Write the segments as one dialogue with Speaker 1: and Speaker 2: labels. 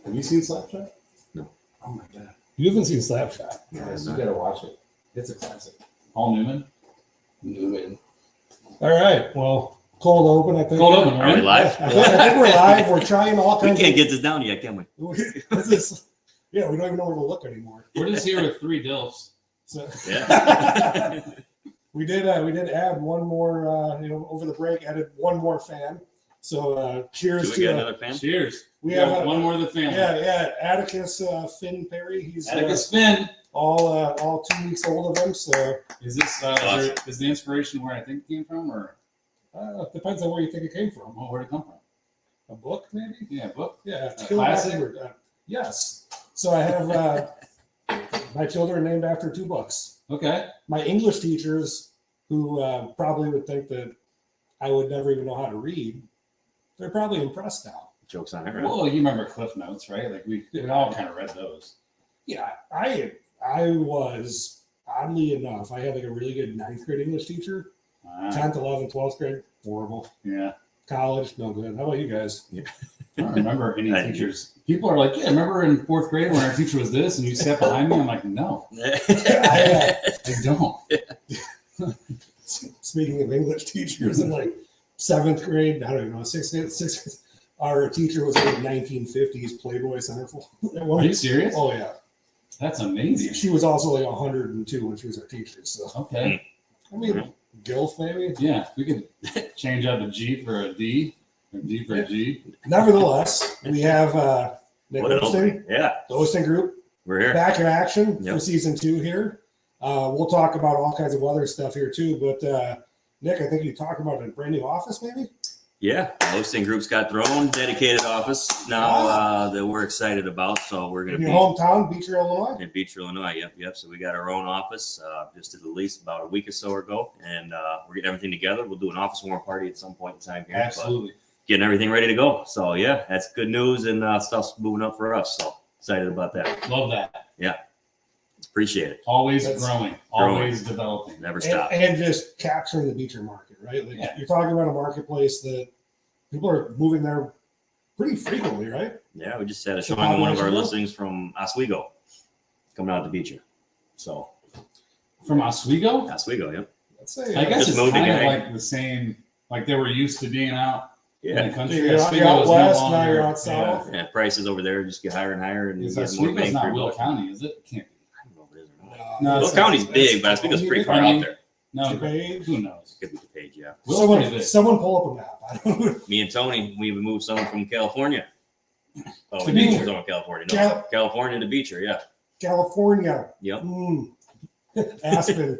Speaker 1: Have you seen Slapshot?
Speaker 2: No.
Speaker 1: Oh my god. You haven't seen Slapshot?
Speaker 2: Yes,
Speaker 1: You
Speaker 2: no.
Speaker 1: gotta watch it. It's a classic. Paul Newman. All right. Well, cold open, I think.
Speaker 2: Cold open. Are we live?
Speaker 1: I think we're live. We're trying all kinds.
Speaker 2: We can't get this down yet, can we?
Speaker 1: Yeah, we don't even know where to look anymore.
Speaker 3: We're just here with 3 dilfs.
Speaker 1: So
Speaker 2: Yeah.
Speaker 1: we did add one more. Over the break, added one more fan. So cheers
Speaker 2: Do we
Speaker 1: to
Speaker 2: get another fan?
Speaker 3: Cheers.
Speaker 1: we have
Speaker 3: one more of the family.
Speaker 1: Yeah, Atticus Finn Perry. He's
Speaker 3: Atticus Finn.
Speaker 1: all 2 weeks old of him. So
Speaker 3: Is this is the inspiration where I think it came from, or
Speaker 1: depends on where you think it came from.
Speaker 3: where'd it come from?
Speaker 1: A book, maybe?
Speaker 3: Yeah, book.
Speaker 1: Yeah,
Speaker 3: Classic?
Speaker 1: Yes. So I have my children named after 2 books.
Speaker 3: Okay.
Speaker 1: My English teachers, who probably would think that I would never even know how to read, they're probably impressed now.
Speaker 2: Jokes on it, right?
Speaker 3: Well, you remember Cliff Notes, right? Like we all kind of read those.
Speaker 1: Yeah, I was, oddly enough, I had like a really good 9th grade English teacher. 10th, 11th, 12th grade, horrible.
Speaker 3: Yeah.
Speaker 1: College, no good. How about you guys?
Speaker 3: I don't remember any teachers. People are like, yeah, remember in 4th grade when our teacher was this and you sat behind me? I'm like, no, I don't.
Speaker 1: Speaking of English teachers, in like 7th grade, I don't even know, 6th, our teacher was like 1950s Playboy centerfold.
Speaker 3: Are you serious?
Speaker 1: Oh, yeah.
Speaker 3: That's amazing.
Speaker 1: She was also like 102 when she was our teacher. So,
Speaker 3: Okay.
Speaker 1: I mean, Gilf maybe.
Speaker 3: Yeah, we could change out a G for a D, or D for a G.
Speaker 1: Nevertheless, we have Nick
Speaker 2: What an
Speaker 1: Oosting,
Speaker 2: opening. Yeah,
Speaker 1: the Oosting Group,
Speaker 2: we're here.
Speaker 1: back in action
Speaker 2: Yep.
Speaker 1: for season 2 here. We'll talk about all kinds of weather stuff here too. But Nick, I think you talked about a brand new office, maybe.
Speaker 2: Yeah, the hosting group's got their own dedicated office now that we're excited about. So we're going
Speaker 1: In
Speaker 2: to
Speaker 1: your
Speaker 2: be
Speaker 1: hometown, Beecher, Illinois.
Speaker 2: in Beecher, Illinois. Yep. So we got our own office just did the lease about a week or so ago, and we're getting everything together. We'll do an office warm party at some point in time here.
Speaker 3: Absolutely.
Speaker 2: But getting everything ready to go. So yeah, that's good news, and stuff's moving up for us. So excited about that.
Speaker 3: Love that.
Speaker 2: Appreciate it.
Speaker 3: Always
Speaker 1: That's
Speaker 3: growing, always developing.
Speaker 2: Never stop.
Speaker 1: And just capturing the Beecher market, right? Like
Speaker 3: Yeah.
Speaker 1: you're talking about a marketplace that people are moving there pretty frequently, right?
Speaker 2: Yeah, we just had a
Speaker 1: So
Speaker 2: showing of one of our
Speaker 1: population growth?
Speaker 2: listings from Oswego coming out to Beecher. So
Speaker 3: From Oswego?
Speaker 2: Oswego, yep.
Speaker 1: Let's say
Speaker 3: I guess
Speaker 2: Just
Speaker 3: it's
Speaker 2: moved
Speaker 3: kind of
Speaker 2: again.
Speaker 3: like the same, like they were used to being out in
Speaker 2: Yeah.
Speaker 3: the country.
Speaker 1: you're
Speaker 3: Oswego
Speaker 1: out
Speaker 3: is no
Speaker 1: west, now
Speaker 3: longer-
Speaker 1: you're out south.
Speaker 2: Yeah, prices over there just get higher and higher, and you
Speaker 3: Is
Speaker 2: get more
Speaker 3: Oswego's
Speaker 2: bang for
Speaker 3: not
Speaker 2: your
Speaker 3: Will
Speaker 2: buck.
Speaker 3: County, is it? Can't be.
Speaker 2: I don't know if it is or not.
Speaker 3: No,
Speaker 2: Will
Speaker 3: it's
Speaker 2: County's
Speaker 1: not.
Speaker 2: big, but Oswego's pretty far out there.
Speaker 3: No,
Speaker 1: DuPage.
Speaker 3: who knows?
Speaker 2: Could be the page, yeah.
Speaker 3: Will's pretty big.
Speaker 1: Someone pull up a map. I don't know.
Speaker 2: Me and Tony, we moved someone from California. Oh,
Speaker 3: To
Speaker 2: we
Speaker 3: Beecher.
Speaker 2: moved California. No,
Speaker 1: Cal-
Speaker 2: California to Beecher, yeah.
Speaker 1: California.
Speaker 2: Yep.
Speaker 1: Aspen.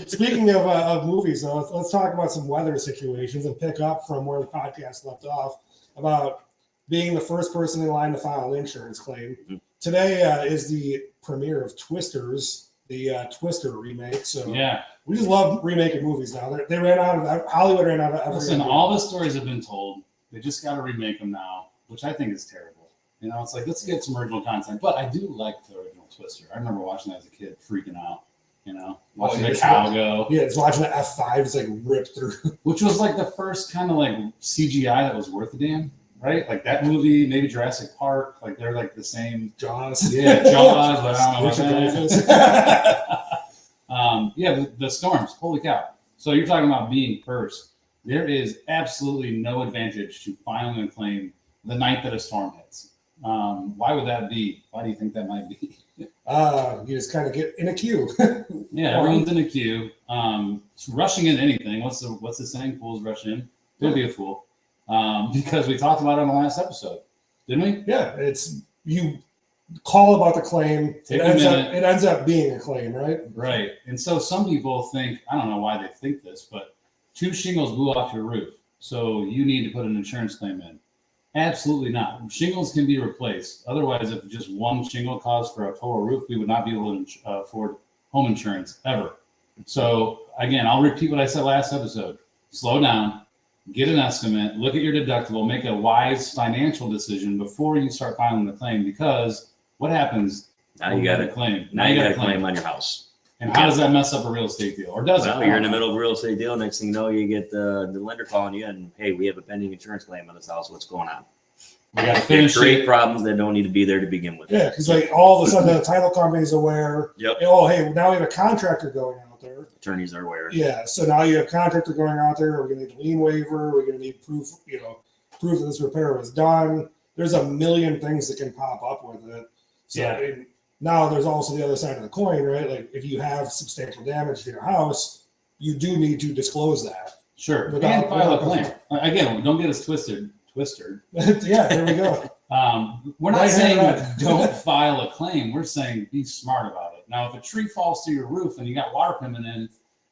Speaker 1: Speaking of movies, though, let's talk about some weather situations and pick up from where the podcast left off about being the first person in line to file an insurance claim.
Speaker 2: Mhm.
Speaker 1: Today is the premiere of Twisters, the Twister remake. So
Speaker 3: Yeah.
Speaker 1: we just love remaking movies now. They ran out of Hollywood ran out of every.
Speaker 3: Listen, all the stories have been told. They just got to remake them now, which I think is terrible. You know, it's like, let's get some original content. But I do like the original Twister. I remember watching that as a kid, freaking out. You know, watching the cow go,
Speaker 1: Yeah, it's watching the F5 just like rip through.
Speaker 3: which was like the first kind of like CGI that was worth a damn, right? Like that movie, maybe Jurassic Park, like they're like the same.
Speaker 1: Jaws.
Speaker 3: Yeah, Jaws, but I don't know about
Speaker 1: Richard
Speaker 3: that.
Speaker 1: Dreyfuss.
Speaker 3: Yeah, the storms. Holy cow! So you're talking about being first. There is absolutely no advantage to filing a claim the night that a storm hits. Why would that be? Why do you think that might be?
Speaker 1: You just kind of get in a queue.
Speaker 3: Yeah, everyone's in a queue. Rushing into anything. What's the saying? Fools rush in. Don't be a fool. Because we talked about it on the last episode, didn't we?
Speaker 1: Yeah, it's you call about the claim.
Speaker 3: Take
Speaker 1: It
Speaker 3: a minute.
Speaker 1: ends up being a claim, right?
Speaker 3: Right. And so some people think, I don't know why they think this, but 2 shingles blew off your roof, so you need to put an insurance claim in. Absolutely not. Shingles can be replaced. Otherwise, if just one shingle caused for a total roof, we would not be able to afford home insurance ever. So again, I'll repeat what I said last episode. Slow down, get an estimate, look at your deductible, make a wise financial decision before you start filing the claim, because what happens?
Speaker 2: Now
Speaker 3: when
Speaker 2: you got
Speaker 3: a
Speaker 2: it.
Speaker 3: claim.
Speaker 2: Now you got a claim on your house.
Speaker 3: And how does that mess up a real estate deal? Or does
Speaker 2: Well,
Speaker 3: it?
Speaker 2: you're in the middle of a real estate deal. Next thing you know, you get the lender calling you, and hey, we have a pending insurance claim on this house. What's going on?
Speaker 3: We got to
Speaker 2: They
Speaker 3: finish
Speaker 2: create
Speaker 3: it.
Speaker 2: problems that don't need to be there to begin with.
Speaker 1: Yeah, because like all of a sudden the title company's aware.
Speaker 2: Yep.
Speaker 1: Oh, hey, now we have a contractor going out there.
Speaker 2: Attorneys are aware.
Speaker 1: Yeah, so now you have a contractor going out there. We're going to need a lien waiver. We're going to need proof, proof that this repair was done. There's a million things that can pop up with it. So
Speaker 3: Yeah.
Speaker 1: I mean, now there's also the other side of the coin, right? Like if you have substantial damage to your house, you do need to disclose that.
Speaker 3: Sure.
Speaker 1: Without-
Speaker 3: And file a
Speaker 1: without-
Speaker 3: claim. Again, don't get us twisted.
Speaker 1: Yeah, there we go.
Speaker 3: We're not
Speaker 1: Right,
Speaker 3: saying
Speaker 1: right.
Speaker 3: don't file a claim. We're saying be smart about it. Now, if a tree falls to your roof and you got water coming in,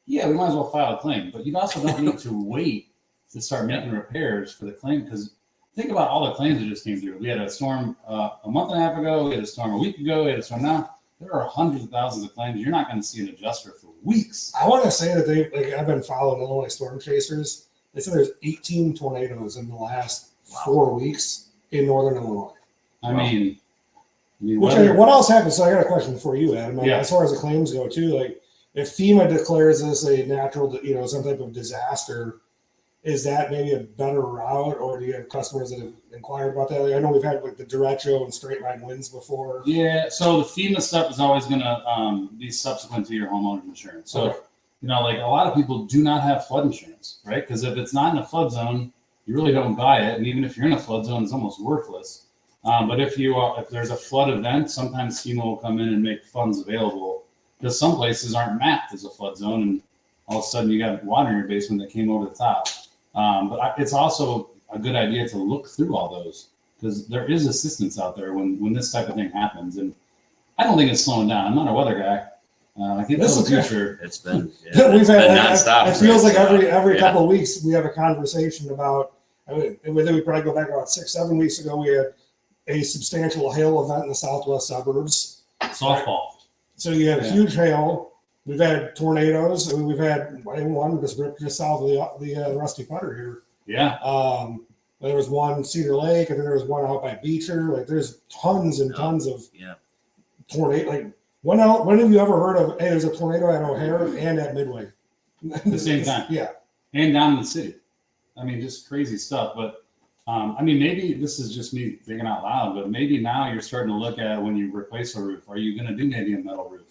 Speaker 3: yeah, we might as well file a claim. But you also don't need to wait to start making repairs for the claim, because think about all the claims that just came through. We had a storm a month and a half ago. We had a storm a week ago. We had a storm now. There are hundreds of thousands of claims. You're not going to see an adjuster for weeks.
Speaker 1: I want to say that I've been following Illinois Storm Chasers. They said there's 18 tornadoes in the last 4 weeks in northern Illinois.
Speaker 3: I mean,
Speaker 1: What else happened? So I got a question for you, Adam.
Speaker 3: Yeah.
Speaker 1: As far as the claims go, too, like if FEMA declares this a natural, some type of disaster, is that maybe a better route, or do you have customers that have inquired about that? Like, I know we've had like the derecho and straight line winds before.
Speaker 3: Yeah, so the FEMA stuff is always going to be subsequent to your homeowner's insurance. So,
Speaker 1: Okay.
Speaker 3: like a lot of people do not have flood insurance, right? Because if it's not in a flood zone, you really don't buy it. And even if you're in a flood zone, it's almost worthless. But if there's a flood event, sometimes FEMA will come in and make funds available, because some places aren't mapped as a flood zone, and all of a sudden you got water in your basement that came over the top. But it's also a good idea to look through all those, because there is assistance out there when this type of thing happens. And I don't think it's slowing down. I'm not a weather guy. I can tell the future.
Speaker 2: It's been,
Speaker 1: We've had
Speaker 2: been nonstop.
Speaker 1: It feels like every
Speaker 2: Yeah.
Speaker 1: couple of weeks we have a conversation about. I mean, we probably go back about 6-7 weeks ago. We had a substantial hail event in the southwest suburbs.
Speaker 3: Softball.
Speaker 1: So you had
Speaker 3: Yeah.
Speaker 1: huge hail. We've had tornadoes. I mean, we've had one just ripped just south of the Rusty Putter here.
Speaker 3: Yeah.
Speaker 1: There was one Cedar Lake, and then there was one out by Beecher. Like there's tons and tons of tornado. Like when have you ever heard of? Hey, there's a tornado at O'Hare and at Midway
Speaker 3: At the same time.
Speaker 1: Yeah.
Speaker 3: And down in the city. I mean, just crazy stuff. But I mean, maybe this is just me thinking out loud, but maybe now you're starting to look at when you replace a roof, are you going to do maybe a metal roof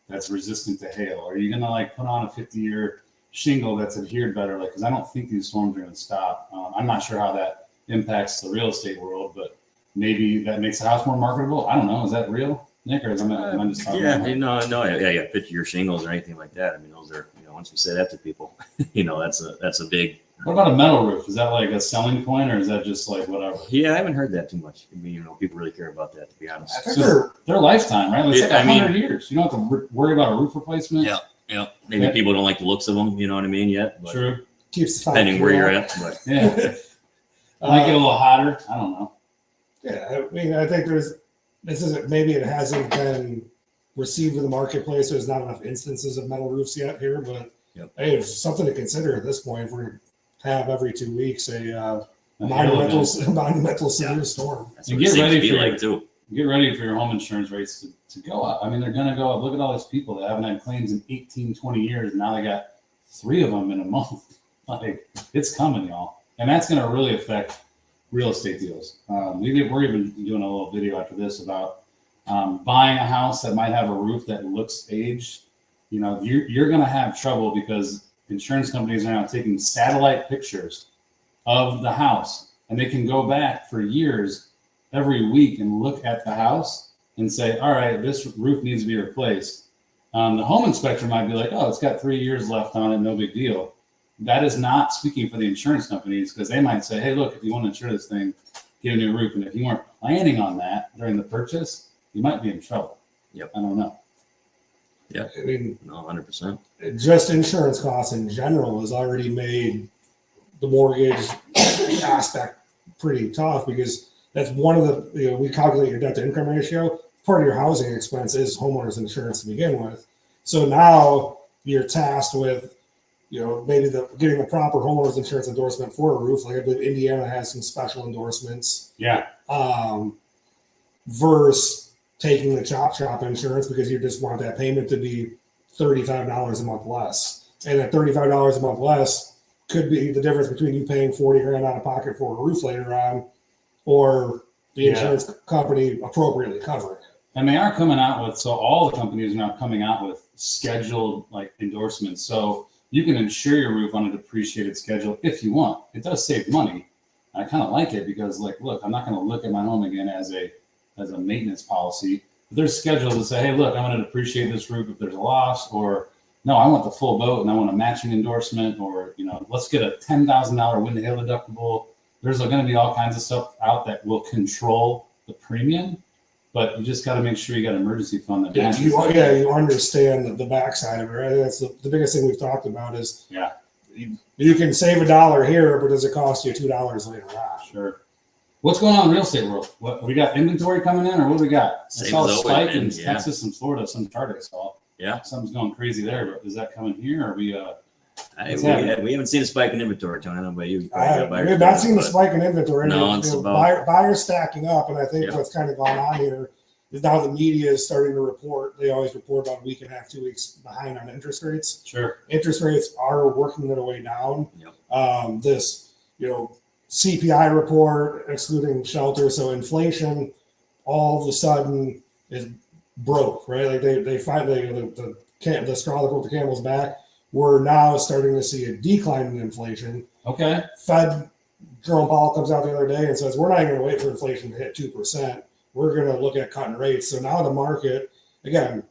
Speaker 3: that's resistant to hail? Are you going to like put on a 50-year shingle that's adhered better? Like, because I don't think these storms are going to stop. I'm not sure how that impacts the real estate world, but maybe that makes the house more marketable. I don't know. Is that real, Nick, or am I just talking about
Speaker 2: Yeah, picture your shingles or anything like that. I mean, those are, once we say that to people, that's a big.
Speaker 3: What about a metal roof? Is that like a selling point, or is that just like whatever?
Speaker 2: Yeah, I haven't heard that too much. I mean, people really care about that, to be honest.
Speaker 1: I think
Speaker 3: So their lifetime, right? It's like
Speaker 2: I mean-
Speaker 3: 100 years. You don't have to worry about a roof replacement.
Speaker 2: Yeah. Maybe people don't like the looks of them, you know what I mean, yet. But
Speaker 3: True.
Speaker 1: keeps the fire
Speaker 2: depending where
Speaker 1: cool.
Speaker 2: you're at. But
Speaker 3: Yeah. Might get a little hotter. I don't know.
Speaker 1: Yeah, I mean, I think maybe it hasn't been received in the marketplace. There's not enough instances of metal roofs yet here, but hey, it's something to consider at this point. If we're going to have every 2 weeks a monumental severe storm.
Speaker 2: that's
Speaker 3: And
Speaker 2: what it
Speaker 3: get
Speaker 2: seems
Speaker 3: ready
Speaker 2: to be
Speaker 3: for
Speaker 2: like too.
Speaker 3: Get ready for your home insurance rates to go up. I mean, they're going to go up. Look at all these people that haven't had claims in 18, 20 years. And now they got 3 of them in a month. Like, it's coming, y'all. And that's going to really affect real estate deals. We're even doing a little video after this about buying a house that might have a roof that looks aged. You're going to have trouble because insurance companies are now taking satellite pictures of the house, and they can go back for years every week and look at the house and say, all right, this roof needs to be replaced. The home inspector might be like, oh, it's got 3 years left on it, no big deal. That is not speaking for the insurance companies, because they might say, hey, look, if you want to insure this thing, get a new roof. And if you weren't planning on that during the purchase, you might be in trouble.
Speaker 2: Yep.
Speaker 3: I don't know.
Speaker 2: Yeah.
Speaker 1: I mean,
Speaker 2: No, 100%.
Speaker 1: just insurance costs in general has already made the mortgage aspect pretty tough, because that's one of the, we calculate your debt to income ratio. Part of your housing expense is homeowners insurance to begin with. So now you're tasked with, maybe getting the proper homeowners insurance endorsement for a roof. Like I believe Indiana has some special endorsements.
Speaker 3: Yeah.
Speaker 1: Versus taking the chop shop insurance, because you just want that payment to be $35 a month less. And that $35 a month less could be the difference between you paying $40,000 out of pocket for a roof later on, or the
Speaker 3: Yeah.
Speaker 1: insurance company appropriately covering it.
Speaker 3: And they are coming out with, so all the companies are now coming out with scheduled like endorsements. So you can insure your roof on a depreciated schedule if you want. It does save money. I kind of like it because, like, look, I'm not going to look at my home again as a maintenance policy. But there's schedules that say, hey, look, I'm going to depreciate this roof if there's a loss, or no, I want the full boat and I want a matching endorsement, or let's get a $10,000 wind hail deductible. There's going to be all kinds of stuff out that will control the premium. But you just got to make sure you got an emergency fund that matches.
Speaker 1: You understand the backside of it, right? That's the biggest thing we've talked about is you can save $1 here, but does it cost you $2 later on?
Speaker 3: Sure. What's going on in the real estate world? What we got inventory coming in, or what do we got? I saw a spike in Texas and Florida, some chart I saw.
Speaker 2: Yeah,
Speaker 3: something's going crazy there. But is that coming here? Or are we?
Speaker 2: We haven't seen a spike in inventory, Tony. I don't know about you.
Speaker 1: We have not seen the spike in inventory.
Speaker 2: No, it's about
Speaker 1: buyers stacking up, and I think what's kind of gone on here is now the media is starting to report. They always report about a week and a half, 2 weeks behind on interest rates.
Speaker 3: Sure,
Speaker 1: interest rates are working their way down.
Speaker 2: Yep.
Speaker 1: This CPI report excluding shelter, so inflation all of a sudden is broke, right? Like they finally the straw that broke the camel's back. We're now starting to see a decline in inflation.
Speaker 3: Okay.
Speaker 1: Fed Jerome Powell comes out the other day and says, we're not going to wait for inflation to hit 2%. We're going to look at cutting rates. So now the market, again,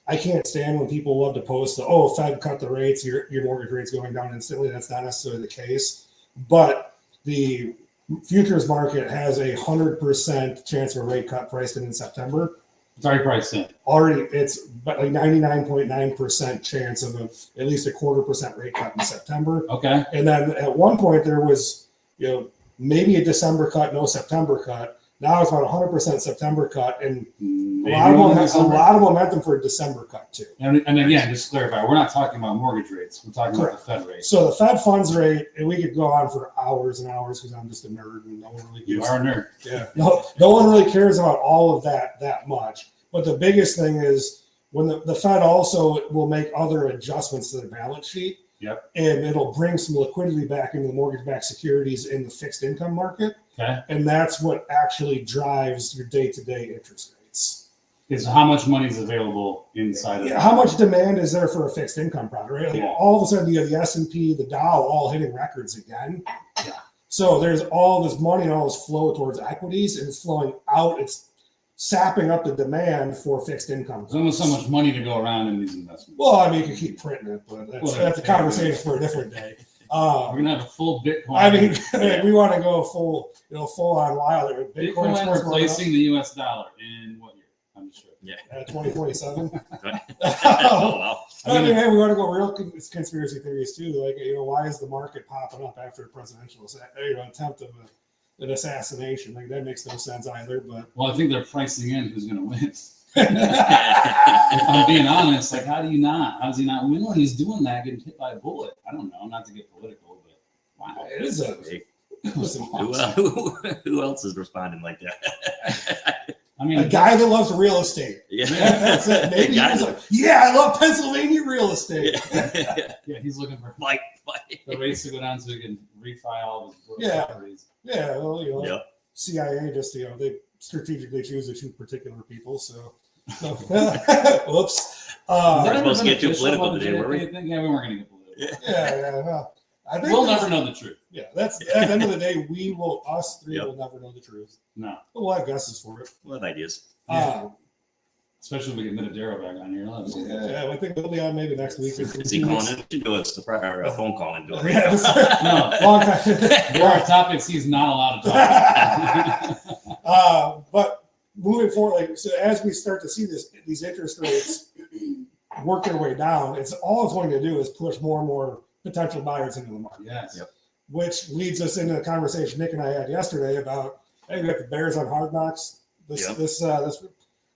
Speaker 1: I can't stand when people love to post Fed cut the rates, your mortgage rate's going down instantly. That's not necessarily the case. But the futures market has 100% chance of a rate cut priced in September.
Speaker 3: It's already priced in.
Speaker 1: It's like 99.9% chance of at least a 0.25% rate cut in September.
Speaker 3: Okay.
Speaker 1: And then at one point there was, maybe a December cut, no September cut. Now it's about 100% September cut, and a lot of momentum for a December cut too.
Speaker 3: And again, just to clarify, we're not talking about mortgage rates. We're talking about the Fed rate.
Speaker 1: So the Fed funds rate, and we could go on for hours and hours because I'm just a nerd and no one really
Speaker 3: gives. You are a nerd.
Speaker 1: Yeah. No one really cares about all of that much. But the biggest thing is when the Fed also will make other adjustments to their balance sheet.
Speaker 3: Yep.
Speaker 1: And it'll bring some liquidity back into the mortgage-backed securities in the fixed income market.
Speaker 3: Okay.
Speaker 1: And that's what actually drives your day-to-day interest rates.
Speaker 3: Is how much money is available inside of it.
Speaker 1: How much demand is there for a fixed income product, right? Like all of a sudden you have the S&P, the Dow all hitting records again.
Speaker 3: Yeah.
Speaker 1: So there's all this money and all this flow towards equities, and it's flowing out. It's sapping up the demand for fixed income.
Speaker 3: There's almost so much money to go around in these investments.
Speaker 1: Well, I mean, you can keep printing it, but that's a conversation for a different day.
Speaker 3: We're gonna have a full Bitcoin.
Speaker 1: I mean, we want to go full on wild.
Speaker 3: Bitcoin replacing the U.S. dollar in what year? I'm sure.
Speaker 2: Yeah.
Speaker 1: 2027.
Speaker 2: Oh, wow.
Speaker 1: I mean, hey, we want to go real conspiracy theories too. Like, why is the market popping up after a presidential attempt of an assassination? Like, that makes no sense either. But
Speaker 3: I think they're pricing in who's going to win. If I'm being honest, like, how does he not win when he's doing that, getting hit by a bullet? I don't know, not to get political, but wow,
Speaker 1: it is
Speaker 2: who else is responding like that?
Speaker 3: I mean,
Speaker 1: a guy that loves real estate.
Speaker 2: Yeah,
Speaker 1: that's it. Maybe he's like, I love Pennsylvania real estate.
Speaker 3: Yeah, he's looking for
Speaker 2: fight.
Speaker 3: The rates to go down so he can refi all his properties.
Speaker 1: Yeah, well, CIA just they strategically choose to shoot particular people. So, whoops.
Speaker 2: We're supposed to get too political today, were we?
Speaker 3: Yeah, we weren't going to get political.
Speaker 1: Yeah. Well, I think
Speaker 3: we'll never know the truth.
Speaker 1: Yeah, that's at the end of the day, us three will never know the truth.
Speaker 3: No,
Speaker 1: but we'll have guesses for it.
Speaker 2: We'll have ideas.
Speaker 3: Especially if we get Minadero back on here.
Speaker 1: Yeah, I think we'll be on maybe next week.
Speaker 2: Is he calling in? We should do a phone call and do it.
Speaker 1: No, long time.
Speaker 3: There are topics he's not allowed to talk
Speaker 1: about. But moving forward, so as we start to see these interest rates work their way down, all it's going to do is push more and more potential buyers into the market.
Speaker 3: Yes.
Speaker 2: Yep.
Speaker 1: Which leads us into the conversation Nick and I had yesterday about, hey, we got the Bears on Hard Knocks. This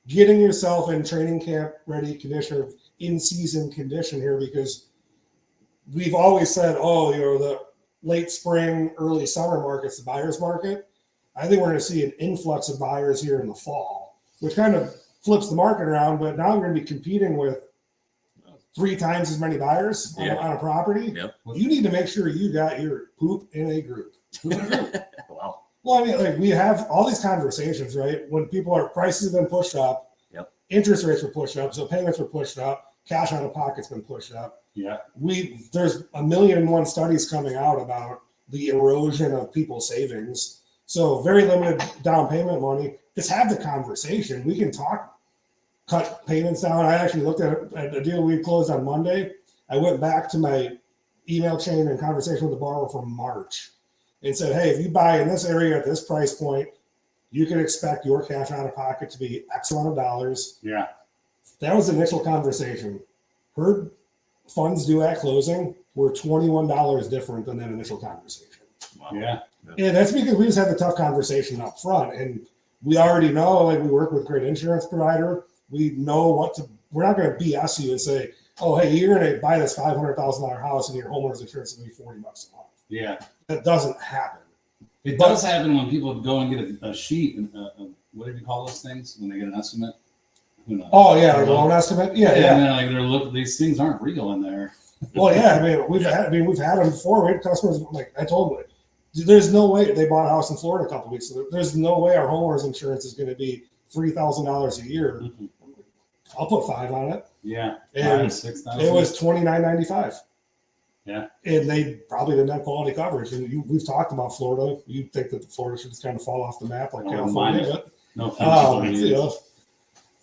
Speaker 1: getting yourself in training camp ready condition, in season condition here, because we've always said, the late spring, early summer market's the buyer's market. I think we're going to see an influx of buyers here in the fall, which kind of flips the market around. But now we're going to be competing with 3 times as many buyers on a property.
Speaker 2: Yep.
Speaker 1: You need to make sure you got your poop in a group.
Speaker 2: Wow.
Speaker 1: Well, I mean, like we have all these conversations, right? When prices have been pushed up,
Speaker 2: Yep.
Speaker 1: interest rates were pushed up, so payments were pushed up, cash out of pocket's been pushed up.
Speaker 3: Yeah.
Speaker 1: There's 1,000,001 studies coming out about the erosion of people's savings. So very limited down payment money. Just have the conversation. We can cut payments down. I actually looked at a deal we closed on Monday. I went back to my email chain and conversation with the borrower from March and said, hey, if you buy in this area at this price point, you can expect your cash out of pocket to be X amount of dollars.
Speaker 3: Yeah.
Speaker 1: That was the initial conversation. Her funds due at closing were $21 different than that initial conversation.
Speaker 2: Wow.
Speaker 3: Yeah.
Speaker 1: And that's because we just had the tough conversation up front. And we already know, like we work with a great insurance provider. We know we're not going to BS you and say, oh, hey, you're going to buy this $500,000 house and your homeowner's insurance will be $40 a month.
Speaker 3: Yeah.
Speaker 1: That doesn't happen.
Speaker 3: It does happen when people go and get a sheet. What do you call those things when they get an estimate? Who knows?
Speaker 1: Oh yeah, like a loan estimate. Yeah, yeah.
Speaker 3: And then like these things aren't real in there.
Speaker 1: Well, yeah. I mean, we've had them before. We had customers like I told them, there's no way they bought a house in Florida a couple weeks ago. There's no way our homeowners insurance is going to be $3,000 a year.
Speaker 3: Mm-hmm.
Speaker 1: I'll put $5,000 on it.
Speaker 3: Yeah,
Speaker 1: and
Speaker 3: $6,000.
Speaker 1: It was $29.95.
Speaker 3: Yeah,
Speaker 1: and they probably didn't have quality coverage. And we've talked about Florida. You think that Florida should just kind of fall off the map like California, but
Speaker 3: no offense,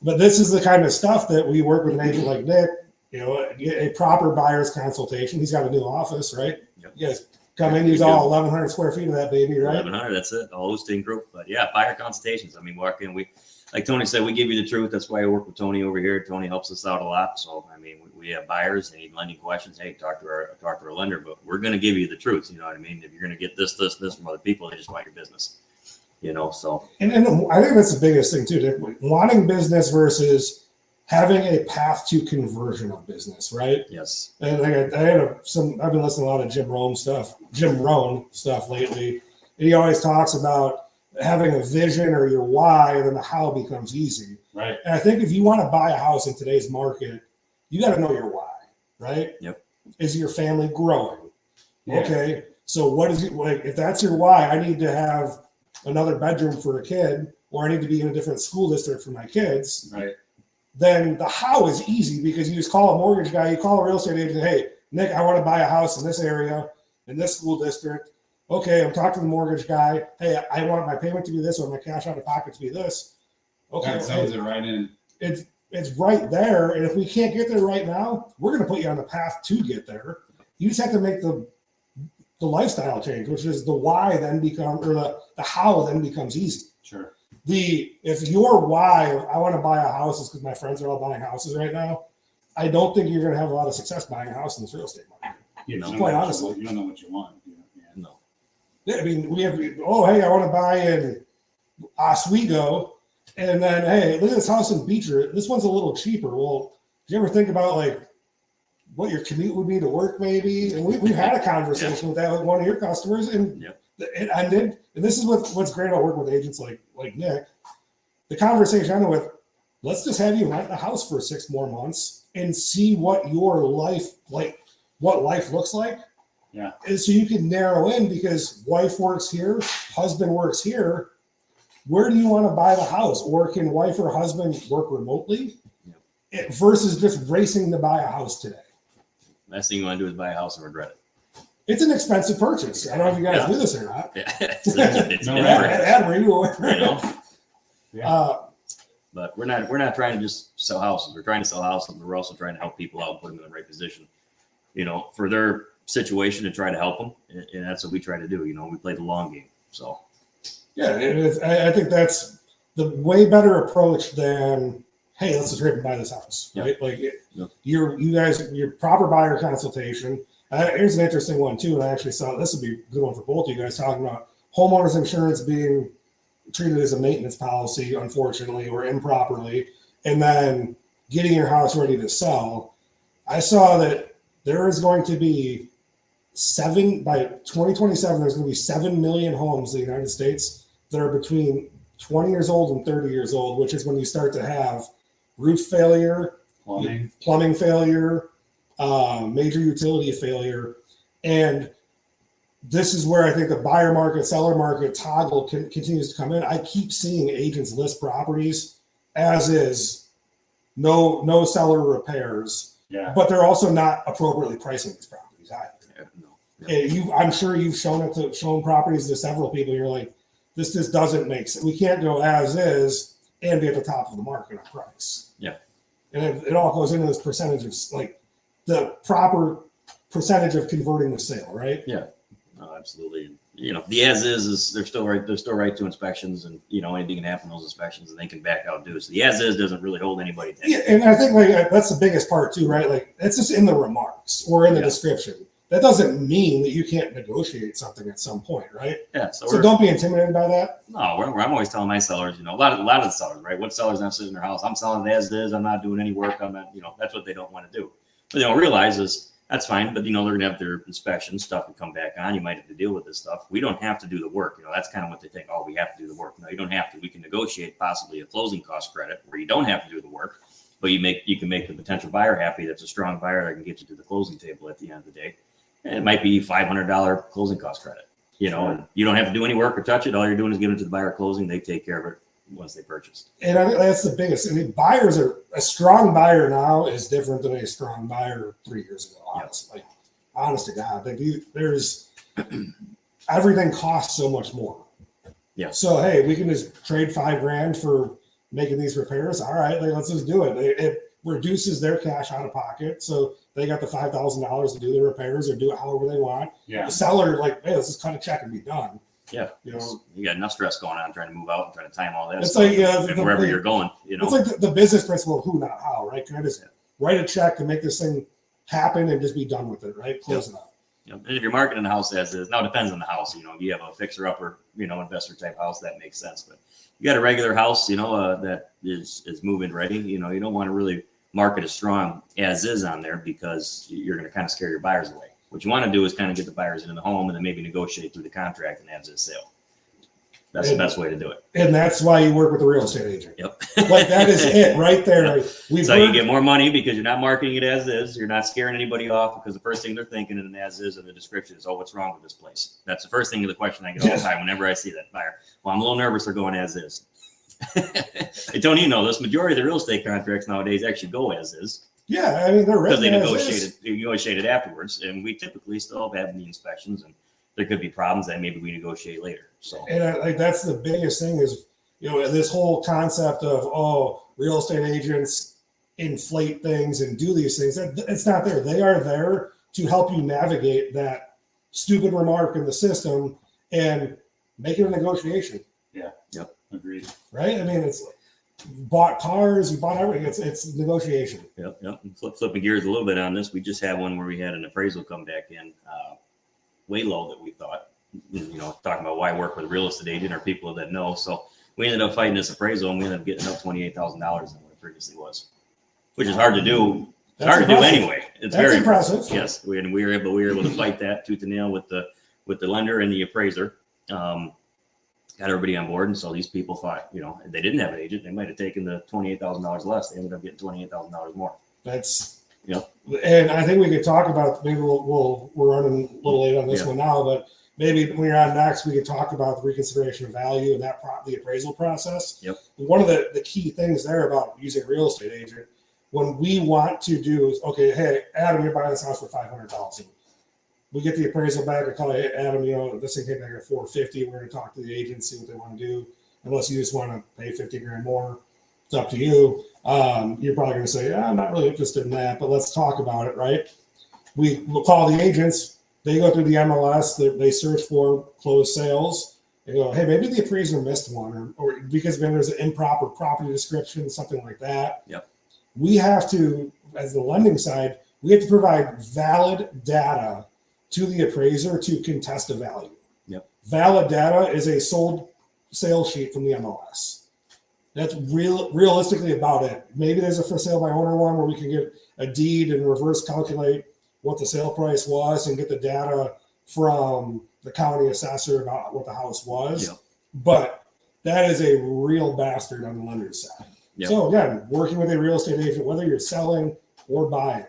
Speaker 1: but this is the kind of stuff that we work with an agent like Nick. A proper buyer's consultation. He's got a new office, right?
Speaker 2: Yep.
Speaker 1: You guys come in, use all 1,100 square feet of that baby, right?
Speaker 2: 1,100, that's it. All Oosting group. But yeah, buyer consultations. I mean, walk in, like Tony said, we give you the truth. That's why I work with Tony over here. Tony helps us out a lot. So, I mean, we have buyers, they need lending questions. Hey, talk to our lender, but we're going to give you the truth. You know what I mean? If you're going to get this from other people, they just want your business, so. And
Speaker 1: I think that's the biggest thing too, Dick. Wanting business versus having a path to conversion of business, right?
Speaker 2: Yes.
Speaker 1: And I've been listening to a lot of Jim Rohn stuff lately. And he always talks about having a vision or your why, and then the how becomes easy.
Speaker 3: Right.
Speaker 1: And I think if you want to buy a house in today's market, you got to know your why, right?
Speaker 2: Yep.
Speaker 1: Is your family growing?
Speaker 3: Yeah.
Speaker 1: Okay. So what is it like? If that's your why, I need to have another bedroom for a kid, or I need to be in a different school district for my kids.
Speaker 3: Right.
Speaker 1: Then the how is easy because you just call a mortgage guy, you call a real estate agent. Hey, Nick, I want to buy a house in this area, in this school district. Okay, I'm talking to the mortgage guy. Hey, I want my payment to be this, or my cash out of pocket to be this. Okay,
Speaker 3: that sends it right in.
Speaker 1: It's right there, and if we can't get there right now, we're going to put you on the path to get there. You just have to make the lifestyle change, which is the why then the how then becomes easy.
Speaker 3: Sure.
Speaker 1: If your why of I want to buy a house is because my friends are all buying houses right now, I don't think you're going to have a lot of success buying a house in this real estate market. Quite honestly,
Speaker 3: you don't know what you want.
Speaker 2: No.
Speaker 1: Yeah, I mean, hey, I want to buy in Oswego, and then hey, look at this house in Beecher. This one's a little cheaper. Well, do you ever think about like what your commute would be to work, maybe? And we've had a conversation with that with one of your customers, and it ended. And this is what's great about working with agents like Nick. The conversation ended with, let's just have you rent the house for 6 more months and see what your life what life looks like.
Speaker 3: Yeah. And
Speaker 1: so you can narrow in because wife works here, husband works here. Where do you want to buy the house? Or can wife or husband work remotely versus just racing to buy a house today?
Speaker 2: Last thing you want to do is buy a house and regret it.
Speaker 1: It's an expensive purchase. I don't know if you guys do this or not.
Speaker 2: Yeah. It's
Speaker 1: Adam, are you
Speaker 2: Yeah. But we're not trying to just sell houses. We're trying to sell houses, but we're also trying to help people out and put them in the right position, for their situation, to try to help them. And that's what we try to do. We play the long game. So.
Speaker 1: Yeah, I think that's the way better approach than, hey, let's just rip and buy this house, right? Like your proper buyer consultation. Here's an interesting one too, and I actually saw this would be a good one for both of you guys, talking about homeowners insurance being treated as a maintenance policy, unfortunately, or improperly, and then getting your house ready to sell. I saw that there is going to be by 2027, there's going to be 7 million homes in the United States that are between 20 years old and 30 years old, which is when you start to have roof failure, plumbing failure, major utility failure. And this is where I think the buyer market, seller market toggle continues to come in. I keep seeing agents list properties as is, no seller repairs, but they're also not appropriately pricing these properties either. I'm sure you've shown properties to several people. You're like, this just doesn't make sense. We can't go as is and be at the top of the market on price.
Speaker 2: Yeah.
Speaker 1: And it all goes into this percentage of like the proper percentage of converting the sale, right?
Speaker 2: Yeah. No, absolutely. You know, the as is they're still right to inspections, and you know, anything can happen in those inspections and they can back out due. So the as is doesn't really hold anybody down.
Speaker 1: Yeah, and I think like that's the biggest part too, right? Like it's just in the remarks or in the description. That doesn't mean that you can't negotiate something at some point, right?
Speaker 2: Yeah.
Speaker 1: So don't be intimidated by that.
Speaker 2: No, I'm always telling my sellers, you know, a lot of the sellers, right? What sellers not sitting in their house? I'm selling it as is. I'm not doing any work. I'm not, you know, that's what they don't want to do. But they don't realize is that's fine. But you know, they're gonna have their inspection stuff to come back on. You might have to deal with this stuff. We don't have to do the work. You know, that's kind of what they think. Oh, we have to do the work. No, you don't have to. We can negotiate possibly a closing cost credit where you don't have to do the work, but you can make the potential buyer happy. That's a strong buyer that can get you to the closing table at the end of the day. And it might be $500 closing cost credit, you know, and you don't have to do any work or touch it. All you're doing is giving it to the buyer closing. They take care of it once they purchase.
Speaker 1: And I think that's the biggest. I mean, buyers are a strong buyer now is different than a strong buyer 3 years ago. Honestly, honest to God, there's everything costs so much more.
Speaker 2: Yeah.
Speaker 1: So hey, we can just trade $5,000 for making these repairs. All right, like, let's just do it. It reduces their cash out of pocket, so they got the $5,000 to do the repairs or do it however they want.
Speaker 3: Yeah.
Speaker 1: The seller, like, hey, let's just cut a check and be done.
Speaker 2: Yeah.
Speaker 1: You know,
Speaker 2: you got enough stress going on trying to move out and trying to time all that.
Speaker 1: It's
Speaker 2: stuff
Speaker 1: like
Speaker 2: and wherever you're going, you know.
Speaker 1: It's like the business principle of who, not how, right? Can I just write a check to make this thing happen and just be done with it, right? Close it up.
Speaker 2: You know, and if you're marketing a house as is, now it depends on the house. You know, if you have a fixer upper, you know, investor type house, that makes sense. But you got a regular house, you know, that is move-in ready. You know, you don't want to really market as strong as is on there because you're going to kind of scare your buyers away. What you want to do is kind of get the buyers into the home and then maybe negotiate through the contract and as is sale. That's the best way to do it.
Speaker 1: And that's why you work with a real estate agent.
Speaker 2: Yep.
Speaker 1: Like that is it right there.
Speaker 2: Yep. So you get more money because you're not marketing it as is. You're not scaring anybody off because the first thing they're thinking in an as is in the description is, oh, what's wrong with this place? That's the first thing of the question I get all the time whenever I see that buyer. Well, I'm a little nervous they're going as is. Hey, Tony, you know this. Majority of the real estate contracts nowadays actually go as is.
Speaker 1: Yeah, I mean they're
Speaker 2: because they negotiated afterwards, and we typically still have the inspections, and there could be problems that maybe we negotiate later. So,
Speaker 1: and like that's the biggest thing is, you know, this whole concept of real estate agents inflate things and do these things. It's not there. They are there to help you navigate that stupid remark in the system and make it a negotiation.
Speaker 3: Yeah. Yep. Agreed.
Speaker 1: Right. I mean, it's like you bought cars, you bought everything. It's negotiation.
Speaker 2: Yep. And flipping gears a little bit on this, we just had one where we had an appraisal come back in way low that we thought. You know, talking about why work with a real estate agent or people that know. So we ended up fighting this appraisal and we ended up getting up $28,000 than what it previously was, which is hard to do. It's hard to do anyway. It's very impressive. Yes, we were able to fight that tooth and nail with the lender and the appraiser. Got everybody on board, and so these people thought, you know, if they didn't have an agent, they might have taken the $28,000 less. They ended up getting $28,000 more.
Speaker 1: That's
Speaker 2: and
Speaker 1: I think we could talk about maybe we're running a little late on this one now, but maybe when you're on next, we could talk about the reconsideration of value and the appraisal process.
Speaker 2: Yep.
Speaker 1: One of the key things there about using a real estate agent, when we want to do is, okay, hey, Adam, you're buying this house for $500,000. We get the appraisal back. I call it, Adam, you know, this thing came back at $450. We're going to talk to the agent, see what they want to do. Unless you just want to pay $50,000 more, it's up to you. You're probably going to say, I'm not really interested in that, but let's talk about it, right? We'll call the agents. They go through the MLS. They search for closed sales. They go, hey, maybe the appraiser missed one, or because maybe there's an improper property description, something like that.
Speaker 2: Yep.
Speaker 1: We have to, as the lending side, we have to provide valid data to the appraiser to contest a value.
Speaker 2: Yep.
Speaker 1: Valid data is a sold sales sheet from the MLS. That's realistically about it. Maybe there's a for sale by owner one where we can get a deed and reverse calculate what the sale price was and get the data from the county assessor about what the house was.
Speaker 2: Yep.
Speaker 1: But that is a real bastard on the lender's side. Yep. So again, working with a real estate agent, whether you're selling or buying,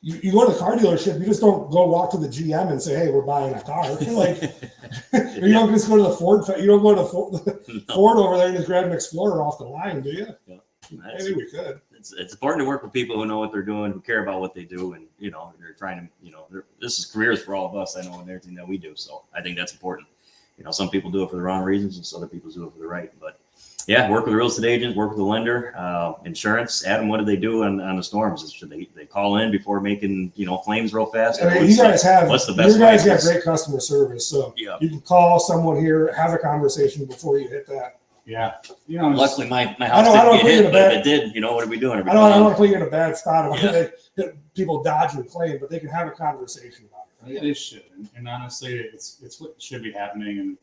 Speaker 1: you go to the car dealership, you just don't go walk to the GM and say, "Hey, we're buying a car." Like, you don't just go to the Ford. You don't go to Ford over there and just grab an Explorer off the line, do you?
Speaker 2: Yeah.
Speaker 1: Maybe we could.
Speaker 2: It's important to work with people who know what they're doing, who care about what they do, and they're trying to this is careers for all of us. I know, and everything that we do. So I think that's important. Some people do it for the wrong reasons, and some other people do it for the right. But yeah, work with a real estate agent, work with a lender, insurance. Adam, what do they do on the storms? Should they call in before making claims real fast?
Speaker 1: I mean, you guys
Speaker 2: what's the best?
Speaker 1: You guys got great customer service, so
Speaker 2: yeah.
Speaker 1: You can call someone here, have a conversation before you hit that.
Speaker 3: Yeah,
Speaker 2: luckily my house didn't get hit, but if it did, what are we doing?
Speaker 1: I don't want to put you in a bad spot. People dodge and claim, but they can have a conversation about it.
Speaker 3: Yeah, they should, and honestly, it's what should be happening.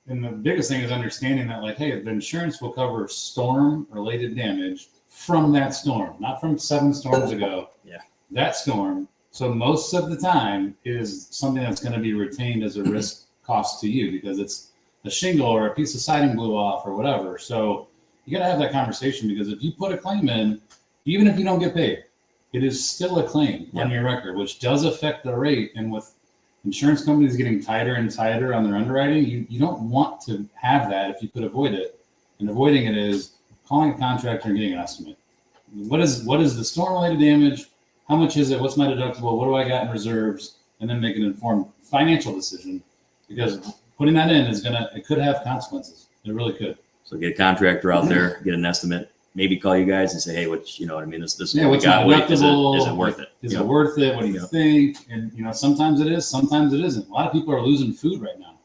Speaker 3: And the biggest thing is understanding that, like, hey, the insurance will cover storm-related damage from that storm, not from 7 storms ago.
Speaker 2: Yeah,
Speaker 3: that storm. So most of the time is something that's going to be retained as a risk cost to you because it's a shingle or a piece of siding blew off or whatever. So you got to have that conversation because if you put a claim in, even if you don't get paid, it is still a claim on your record, which does affect the rate. And with insurance companies getting tighter and tighter on their underwriting, you don't want to have that if you could avoid it. And avoiding it is calling a contractor and getting an estimate. What is the storm-related damage? How much is it? What's my deductible? What do I got in reserves? And then make an informed financial decision because putting that in it could have consequences. It really could.
Speaker 2: So get a contractor out there, get an estimate, maybe call you guys and say, hey, this is what we
Speaker 3: what's
Speaker 2: got.
Speaker 3: Is
Speaker 2: it worth it?
Speaker 3: Is it worth it? What do you think? And sometimes it is, sometimes it isn't. A lot of people are losing food right now.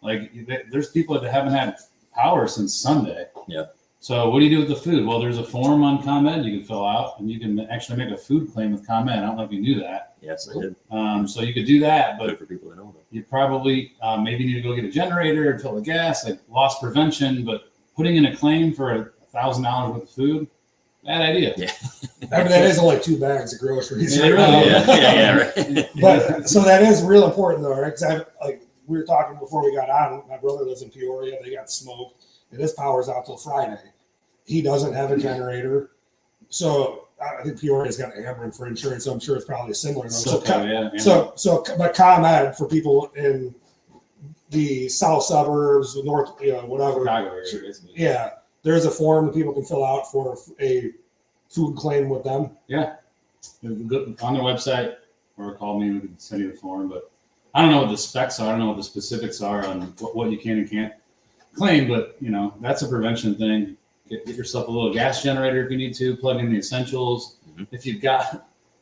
Speaker 3: Like there's people that haven't had power since Sunday.
Speaker 2: Yeah.
Speaker 3: So what do you do with the food? Well, there's a form on ComEd you can fill out, and you can actually make a food claim with ComEd. I don't know if you knew that.
Speaker 2: Yes, I did.
Speaker 3: So you could do that, but
Speaker 2: good for people that know that.
Speaker 3: You probably maybe need to go get a generator and fill the gas, like loss prevention. But putting in a claim for $1,000 worth of food, bad idea.
Speaker 2: Yeah.
Speaker 1: I mean, that is only 2 bags of groceries.
Speaker 3: Yeah, really.
Speaker 2: Yeah, right.
Speaker 1: But so that is real important, though, right? Because we were talking before we got on. My brother lives in Peoria. They got smoke, and his power's out till Friday. He doesn't have a generator, so I think Peoria's got Ameren for insurance. So I'm sure it's probably similar. But ComEd for people in the south suburbs, the north, whatever. Yeah, there's a form that people can fill out for a food claim with them.
Speaker 3: Yeah, on their website or call me. We can send you the form. But I don't know what the specs are. I don't know what the specifics are on what you can and can't claim. But that's a prevention thing. Get yourself a little gas generator if you need to. Plug in the essentials. Mm-hmm.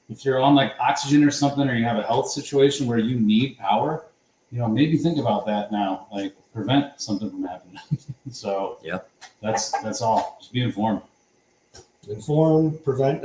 Speaker 3: If you're on like oxygen or something, or you have a health situation where you need power, maybe think about that now. Like prevent something from happening. So yeah, that's all. Just be informed.
Speaker 1: Inform, prevent.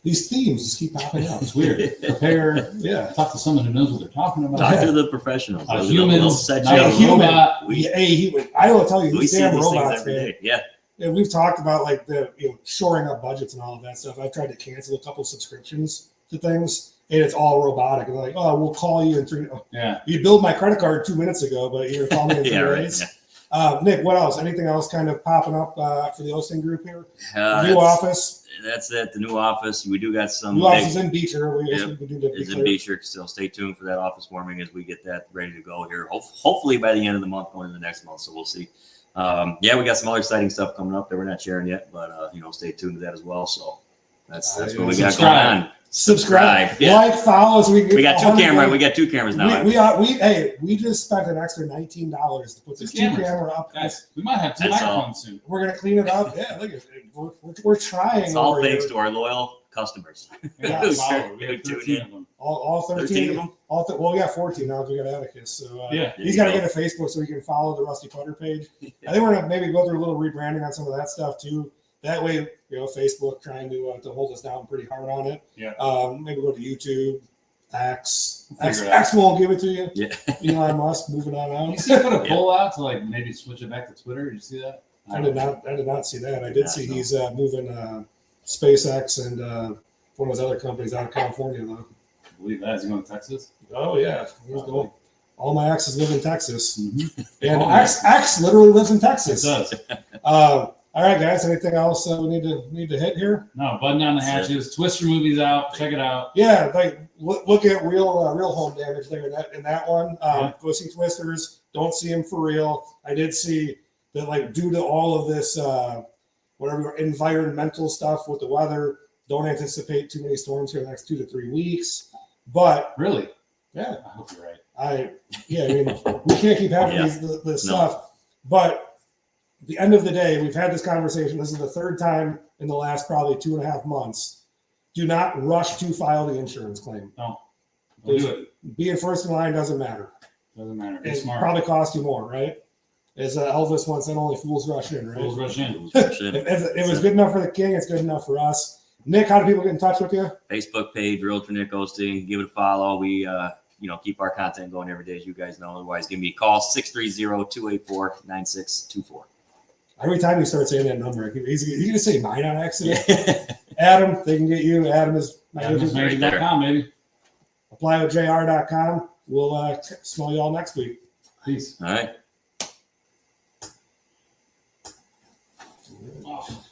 Speaker 1: These themes just keep popping up.
Speaker 3: It's weird. Prepare.
Speaker 1: Yeah.
Speaker 3: Talk to someone who knows what they're talking about.
Speaker 2: Talk to the professionals.
Speaker 3: A human, not a
Speaker 1: human.
Speaker 3: robot.
Speaker 1: A human. I will tell you, these damn robots,
Speaker 2: every day. Yeah.
Speaker 1: And we've talked about like the shoring up budgets and all of that stuff. I've tried to cancel a couple subscriptions to things, and it's all robotic. And they're like, "Oh, we'll call you in 3."
Speaker 3: Yeah.
Speaker 1: You billed my credit card 2 minutes ago, but you're calling me in 3 days.
Speaker 2: Right,
Speaker 1: Nick, what else? Anything else kind of popping up for the Oosting group here? New office.
Speaker 2: That's it. The new office. We do got some.
Speaker 1: New office is in Beecher.
Speaker 2: Is in Beecher. So stay tuned for that office warming as we get that ready to go here. Hopefully by the end of the month, going into the next month. So we'll see. We got some other exciting stuff coming up that we're not sharing yet, but stay tuned to that as well. So that's what we got going on.
Speaker 1: Subscribe,
Speaker 2: yeah.
Speaker 1: Like, follow us.
Speaker 2: We got 2 cameras. We got 2 cameras now.
Speaker 1: We just spent an extra $19 to put this 2 camera up.
Speaker 3: Guys, we might have 2 microphones soon.
Speaker 1: We're gonna clean it up. Yeah, look at it. We're trying.
Speaker 2: It's all thanks to our loyal customers.
Speaker 3: Yeah, we have 13 of them.
Speaker 1: All 13
Speaker 2: of them.
Speaker 1: Well, we got 14 now. We got Atticus. So he's got to get a Facebook so he can follow the Rusty Putter page. I think we're gonna maybe go through a little rebranding on some of that stuff too. That way, Facebook trying to hold us down pretty hard on it.
Speaker 3: Yeah.
Speaker 1: Maybe go to YouTube. X won't give it to you.
Speaker 2: Yeah.
Speaker 1: Elon Musk moving on out.
Speaker 3: You see, I put a poll out to like maybe switch it back to Twitter. Did you see that?
Speaker 1: I did not see that. I did see he's moving SpaceX and one of his other companies out of California though.
Speaker 3: I believe that. Is he going to Texas?
Speaker 1: Oh yeah. All my exes live in Texas.
Speaker 3: Mm-hmm.
Speaker 1: And X literally lives in Texas.
Speaker 3: It does.
Speaker 1: All right, guys. Anything else we need to hit here?
Speaker 3: No, button down the
Speaker 2: That's
Speaker 3: hatches. Twister movie's out. Check it out.
Speaker 1: Yeah, like look at real home damage there in that one.
Speaker 3: Yeah.
Speaker 1: Go see Twisters. Don't see them for real. I did see that, like, due to all of this whatever environmental stuff with the weather, don't anticipate too many storms here the next 2 to 3 weeks. But
Speaker 3: Really?
Speaker 1: yeah,
Speaker 3: I hope you're right.
Speaker 1: I mean, we can't keep having this stuff. But at the end of the day, we've had this conversation. This is the third time in the last probably 2.5 months. Do not rush to file the insurance claim.
Speaker 3: No. Don't do it.
Speaker 1: Being first in line doesn't matter.
Speaker 3: Doesn't matter. Be
Speaker 1: It
Speaker 3: smart.
Speaker 1: probably cost you more, right? As Elvis once said, only fools rush in, right?
Speaker 3: Fools rush in.
Speaker 1: If it was good enough for the king, it's good enough for us. Nick, how do people get in touch with you?
Speaker 2: Facebook page, Realtor Nick Oosting. Give it a follow. We keep our content going every day, as you guys know. Otherwise, give me a call, 630-284-9624.
Speaker 1: Every time you start saying that number, he's going to say mine on accident. Adam, they can get you. Adam is my agent.
Speaker 3: AdamsManagement.com, baby.
Speaker 1: ApplyWithJR.com. We'll smell you all next week.
Speaker 3: Peace.
Speaker 2: All right.
Speaker 3: Oh.